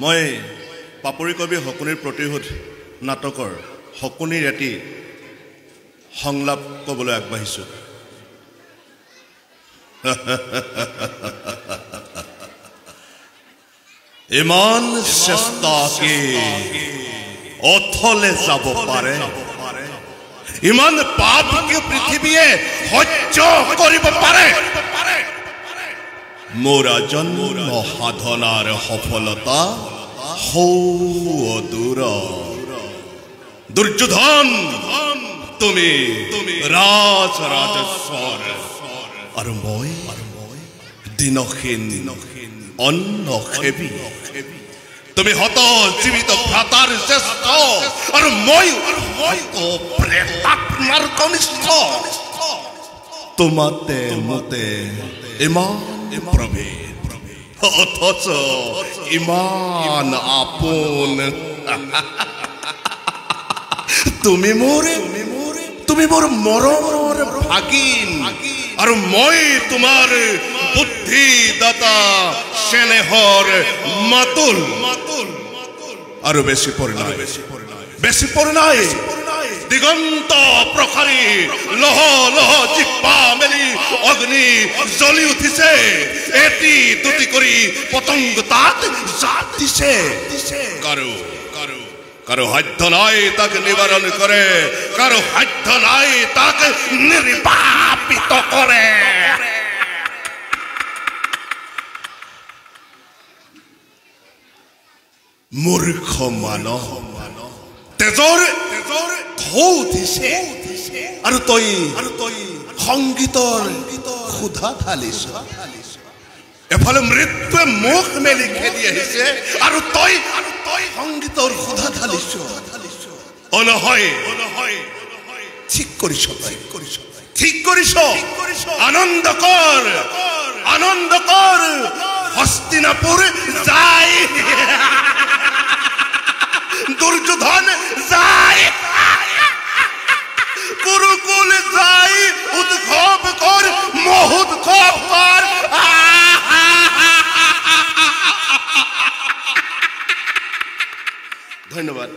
মই পাপৰি কবি শকুনিৰ প্ৰতিশোধ নাটকৰ শকুনিৰ এটি সংলাপ ক'বলৈ আগবাঢ়িছোঁ। ইমান চেষ্টা কি অথলে যাব পাৰে? ইমান পাপ কি পৃথিৱীয়ে সহ্য কৰিব পাৰে? মোৰ জন্ম সাধনাৰ সফলতা অদূৰ। দুৰ্যোধন তুমি ৰাজেশ্বৰ আৰু মই দিনহীন অন্নসেৱী। তুমি হত জীৱিত ভ্ৰাতাৰ জ্যেষ্ঠ আৰু মই প্ৰেতাত্মাৰ কনিষ্ঠ। তোমাতে মতে ইমান প্ৰভেদ অথচ ইমান আপোন। তুমি মোৰ মৰমৰ ভাগিন আৰু মই তোমাৰ বুদ্ধিদাতা স্নেহৰ মাতুল। আৰু বেছি পৰি নাই দিগন্ত প্ৰসাৰী লহ লহ জিহ্বা মেলি অগ্নি জ্বলি উঠিছে। এটি দুটি কৰি পতংগ তাত জাপ দিছে। কাৰো সাধ্য নাই তাক নিবাৰণ কৰে, কাৰো সাধ্য নাই তাক নিৰ্বাপিত কৰে। মূৰ্খ মানৱ তেজৰ ঢৌ উঠিছে আৰু তই সংগীতৰ ক্ষুধা ঢালিছ। এফালে মৃত্যুৱে মুখ মেলি খেদি আহিছে আৰু তই সংগীতৰ ক্ষুধা ঢালিছ। নহয় ঠিক কৰিছ। আনন্দ কৰ হস্তিনাপুৰ যায়। দুৰ্যোধন যায়, কুৰুকুল যায়। উদ্ভব কৰ মহোদ্ভব কৰ। ধন্যবাদ।